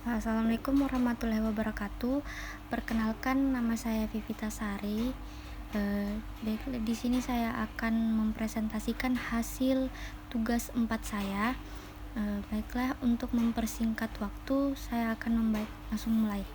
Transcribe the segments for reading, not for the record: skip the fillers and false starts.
Assalamualaikum warahmatullahi wabarakatuh. Perkenalkan, nama saya Vivita Sari. Di sini saya akan mempresentasikan hasil tugas 4 saya. Baiklah, untuk mempersingkat waktu, saya akan langsung mulai.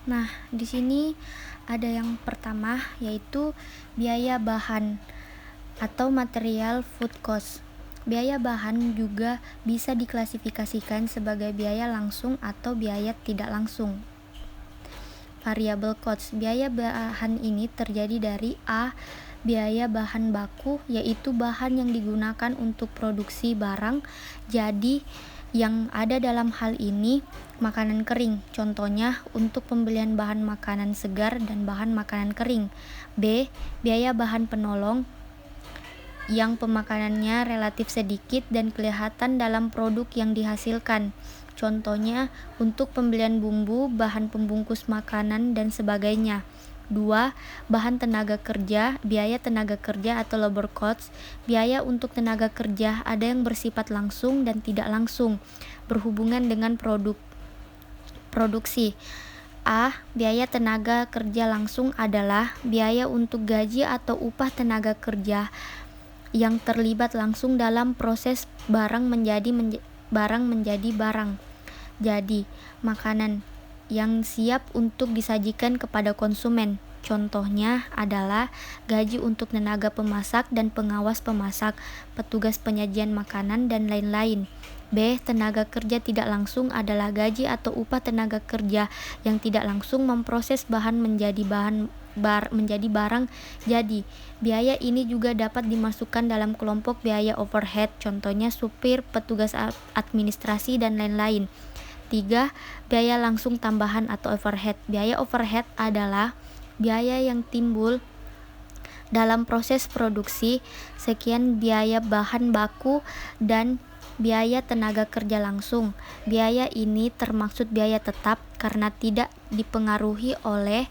Nah, di sini ada yang pertama, yaitu biaya bahan atau material food cost. Biaya bahan juga bisa diklasifikasikan sebagai biaya langsung atau biaya tidak langsung. Variable cost. Biaya bahan ini terjadi dari A. Biaya bahan baku, yaitu bahan yang digunakan untuk produksi barang jadi yang ada dalam hal ini makanan kering. Contohnya untuk pembelian bahan makanan segar dan bahan makanan kering. B. Biaya bahan penolong yang pemakanannya relatif sedikit dan kelihatan dalam produk yang dihasilkan. Contohnya untuk pembelian bumbu, bahan pembungkus makanan, dan sebagainya. 2. Bahan tenaga kerja, biaya tenaga kerja atau labor cost. Biaya untuk tenaga kerja ada yang bersifat langsung dan tidak langsung, berhubungan dengan produksi. A. Biaya tenaga kerja langsung adalah biaya untuk gaji atau upah tenaga kerja yang terlibat langsung dalam proses barang menjadi barang. Jadi, makanan yang siap untuk disajikan kepada konsumen. Contohnya adalah gaji untuk tenaga pemasak dan pengawas pemasak, petugas penyajian makanan, dan lain-lain. B. Tenaga kerja tidak langsung adalah gaji atau upah tenaga kerja yang tidak langsung memproses bahan menjadi barang jadi. Biaya ini juga dapat dimasukkan dalam kelompok biaya overhead, contohnya supir, petugas administrasi, dan lain-lain. 3. Biaya langsung tambahan atau overhead. Biaya overhead adalah biaya yang timbul dalam proses produksi, sekian biaya bahan baku dan biaya tenaga kerja langsung. Biaya ini termaksud biaya tetap karena tidak dipengaruhi oleh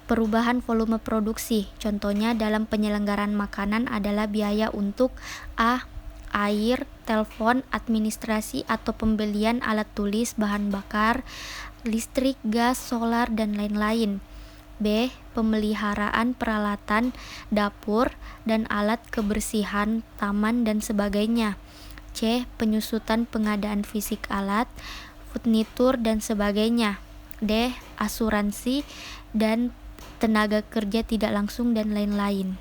perubahan volume produksi. Contohnya dalam penyelenggaraan makanan adalah biaya untuk A. Air, telepon, administrasi atau pembelian alat tulis, bahan bakar, listrik, gas, solar, dan lain-lain. B. Pemeliharaan peralatan dapur dan alat kebersihan, taman, dan sebagainya. C. Penyusutan pengadaan fisik alat, furnitur, dan sebagainya. D. Asuransi dan tenaga kerja tidak langsung, dan lain-lain.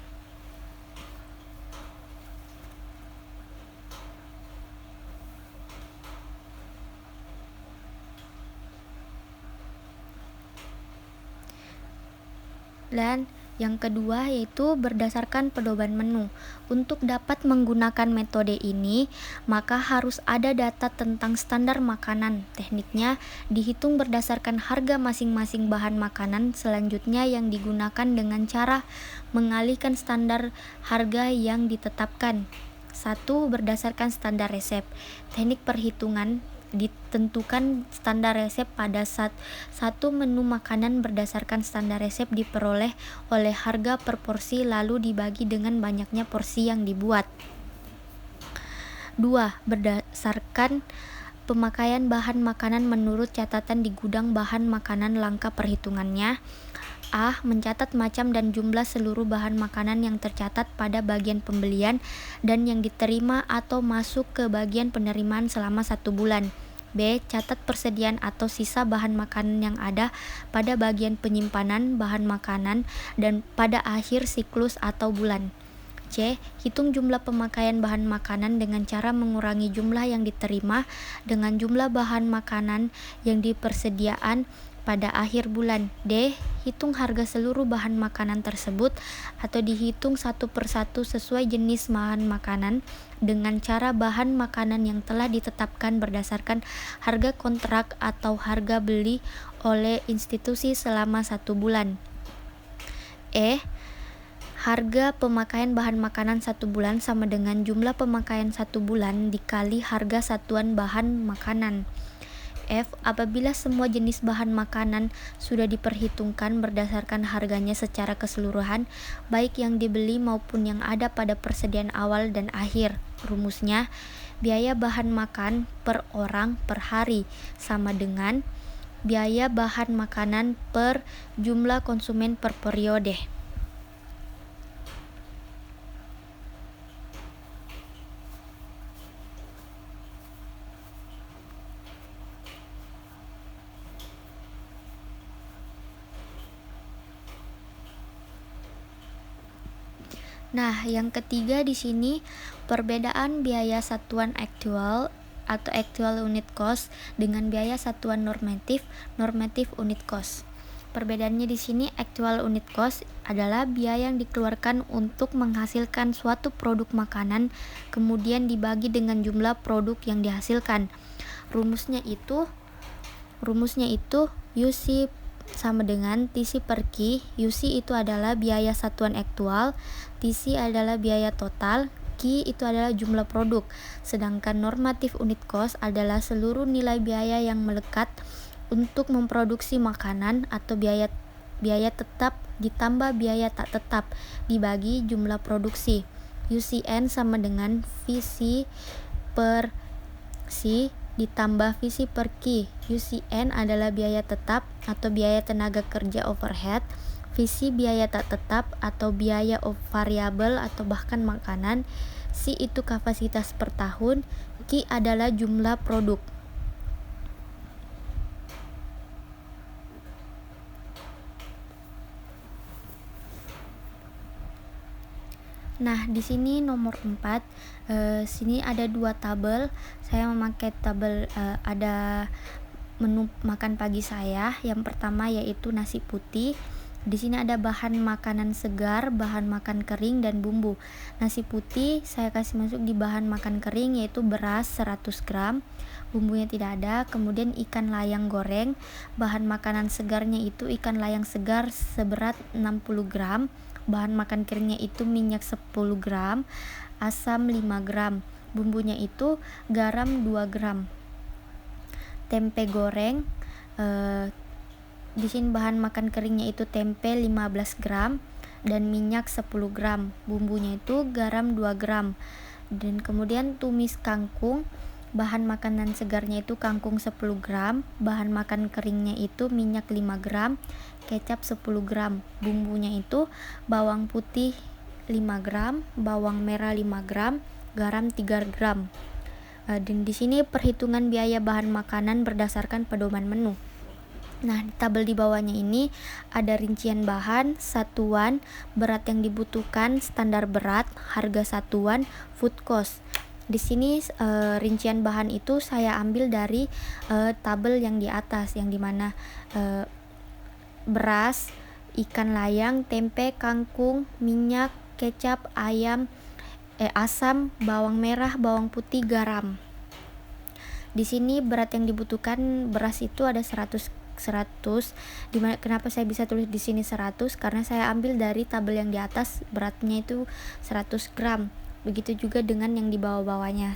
Dan yang kedua yaitu berdasarkan pedoman menu. Untuk dapat menggunakan metode ini, maka harus ada data tentang standar makanan. Tekniknya dihitung berdasarkan harga masing-masing bahan makanan. Selanjutnya yang digunakan dengan cara mengalihkan standar harga yang ditetapkan. 1. Berdasarkan standar resep. Teknik perhitungan ditentukan standar resep pada satu menu makanan berdasarkan standar resep diperoleh oleh harga per porsi lalu dibagi dengan banyaknya porsi yang dibuat. 2. Berdasarkan pemakaian bahan makanan menurut catatan di gudang bahan makanan. Langkah perhitungannya: A. Mencatat macam dan jumlah seluruh bahan makanan yang tercatat pada bagian pembelian dan yang diterima atau masuk ke bagian penerimaan selama 1 bulan. B. Catat persediaan atau sisa bahan makanan yang ada pada bagian penyimpanan bahan makanan dan pada akhir siklus atau bulan. C. Hitung jumlah pemakaian bahan makanan dengan cara mengurangi jumlah yang diterima dengan jumlah bahan makanan yang dipersediaan pada akhir bulan. D. Hitung harga seluruh bahan makanan tersebut atau dihitung satu persatu sesuai jenis bahan makanan dengan cara bahan makanan yang telah ditetapkan berdasarkan harga kontrak atau harga beli oleh institusi selama 1 bulan. E. Harga pemakaian bahan makanan 1 bulan sama dengan jumlah pemakaian 1 bulan dikali harga satuan bahan makanan. F. Apabila semua jenis bahan makanan sudah diperhitungkan berdasarkan harganya secara keseluruhan, baik yang dibeli maupun yang ada pada persediaan awal dan akhir. Rumusnya, biaya bahan makan per orang per hari sama dengan biaya bahan makanan per jumlah konsumen per periode. Nah, yang ketiga di sini perbedaan biaya satuan aktual atau actual unit cost dengan biaya satuan normatif unit cost. Perbedaannya di sini actual unit cost adalah biaya yang dikeluarkan untuk menghasilkan suatu produk makanan kemudian dibagi dengan jumlah produk yang dihasilkan. Rumusnya itu UC sama dengan TC per Q. UC itu adalah biaya satuan aktual, TC adalah biaya total, Q itu adalah jumlah produk. Sedangkan normatif unit cost adalah seluruh nilai biaya yang melekat untuk memproduksi makanan atau biaya tetap ditambah biaya tak tetap dibagi jumlah produksi. UCN sama dengan VC per C ditambah VC per Q. UCN adalah biaya tetap atau biaya tenaga kerja overhead, VC biaya tak tetap atau biaya variabel atau bahkan makanan, C itu kapasitas per tahun, Q adalah jumlah produk. Nah, di sini nomor 4, sini ada 2 tabel. Saya memakai tabel ada menu makan pagi saya. Yang pertama yaitu nasi putih. Di sini ada bahan makanan segar, bahan makan kering dan bumbu. Nasi putih saya kasih masuk di bahan makan kering yaitu beras 100 gram. Bumbunya tidak ada. Kemudian ikan layang goreng. Bahan makanan segarnya itu ikan layang segar seberat 60 gram. Bahan makan keringnya itu minyak 10 gram, asam 5 gram, bumbunya itu garam 2 gram. Tempe goreng, di sini bahan makan keringnya itu tempe 15 gram dan minyak 10 gram, bumbunya itu garam 2 gram. Dan kemudian tumis kangkung, bahan makanan segarnya itu kangkung 10 gram, bahan makan keringnya itu minyak 5 gram, kecap 10 gram, bumbunya itu bawang putih 5 gram, bawang merah 5 gram, garam 3 gram. Dan di sini perhitungan biaya bahan makanan berdasarkan pedoman menu. Nah, di tabel di bawahnya ini ada rincian bahan, satuan, berat yang dibutuhkan, standar berat, harga satuan, food cost. Di sini rincian bahan itu saya ambil dari tabel yang di atas, yang dimana beras, ikan layang, tempe, kangkung, minyak, kecap, asam, bawang merah, bawang putih, garam. Di sini berat yang dibutuhkan beras itu ada 100. Dimana kenapa saya bisa tulis di sini 100? Karena saya ambil dari tabel yang di atas beratnya itu 100 gram. Begitu juga dengan yang di bawah-bawahnya.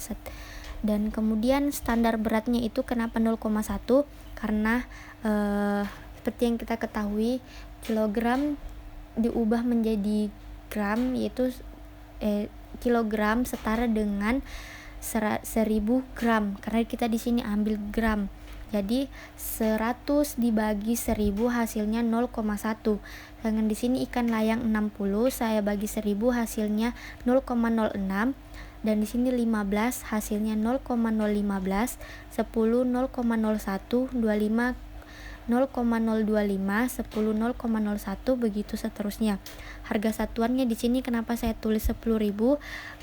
Dan kemudian standar beratnya itu kenapa 0,1? Karena seperti yang kita ketahui, kilogram diubah menjadi gram, yaitu kilogram setara dengan 1000 gram. Karena kita di sini ambil gram. Jadi 100 dibagi 1000 hasilnya 0,1. Sedangkan di sini ikan layang 60, saya bagi 1000 hasilnya 0,06. Dan di sini 15 hasilnya 0,015, 10 0,01, 25 0,025, 10 0,01, begitu seterusnya. Harga satuannya di sini kenapa saya tulis 10.000?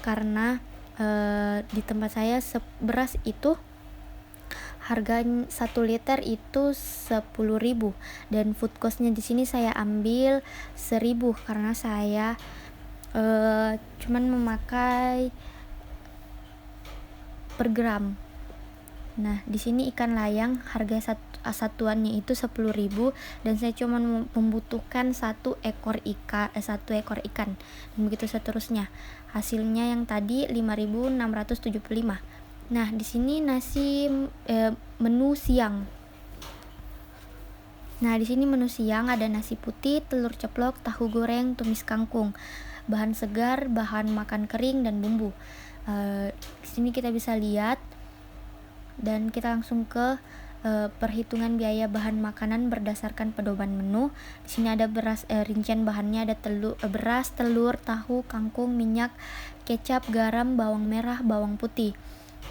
Karena di tempat saya beras itu harga 1 liter itu 10.000 dan food costnya di sini saya ambil 1.000 karena saya cuman memakai per gram. Nah, di sini ikan layang harga satuannya itu 10.000 dan saya cuma membutuhkan satu ekor ikan. Dan begitu seterusnya. Hasilnya yang tadi 5.675. Nah, di sini menu siang. Nah, di sini menu siang ada nasi putih, telur ceplok, tahu goreng, tumis kangkung, bahan segar, bahan makan kering, dan bumbu. Di sini kita bisa lihat dan kita langsung ke perhitungan biaya bahan makanan berdasarkan pedoman menu. Di sini ada rincian bahannya, ada beras, telur, tahu, kangkung, minyak, kecap, garam, bawang merah, bawang putih.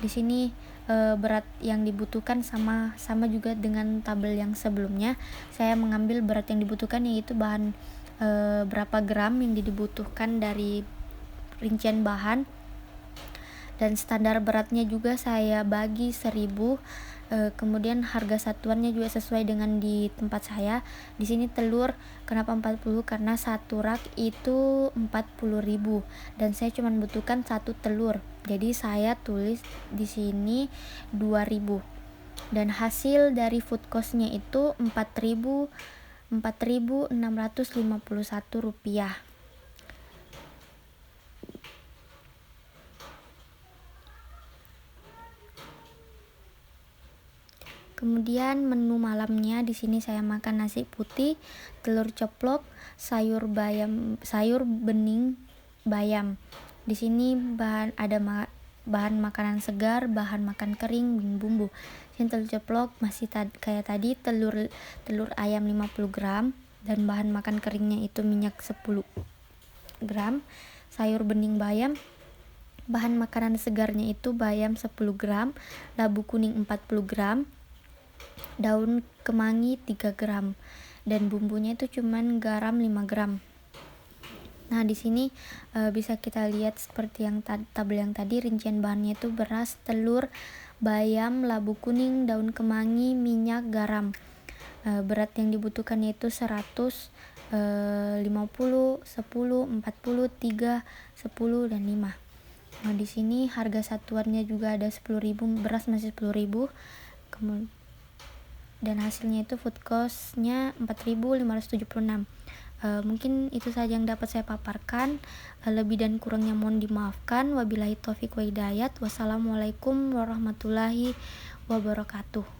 Di sini berat yang dibutuhkan sama juga dengan tabel yang sebelumnya. Saya mengambil berat yang dibutuhkan, yaitu bahan berapa gram yang dibutuhkan dari rincian bahan, dan standar beratnya juga saya bagi 1000. Kemudian harga satuannya juga sesuai dengan di tempat saya. Di sini telur kenapa 40? Karena satu rak itu 40.000 dan saya cuma butuhkan satu telur. Jadi saya tulis di sini 2000. Dan hasil dari food cost-nya itu 4.651 rupiah. Kemudian menu malamnya, di sini saya makan nasi putih, telur ceplok, sayur bening bayam. Di sini bahan makanan segar, bahan makan kering, bumbu. Sini telur ceplok masih kayak tadi, telur ayam 50 gram, dan bahan makan keringnya itu minyak 10 gram. Sayur bening bayam, bahan makanan segarnya itu bayam 10 gram, labu kuning 40 gram, daun kemangi 3 gram, dan bumbunya itu cuman garam 5 gram. Nah, di sini bisa kita lihat seperti yang tabel yang tadi, rincian bahannya itu beras, telur, bayam, labu kuning, daun kemangi, minyak, garam. Berat yang dibutuhkan yaitu 100, 50, 10, 40, 3, 10, dan 5. Nah, di sini harga satuannya juga ada 10.000, beras masih 10.000. Dan hasilnya itu food cost-nya 4.576. Mungkin itu saja yang dapat saya paparkan. Lebih dan kurangnya mohon dimaafkan. Wabillahi taufik wa hidayat. Wassalamualaikum warahmatullahi wabarakatuh.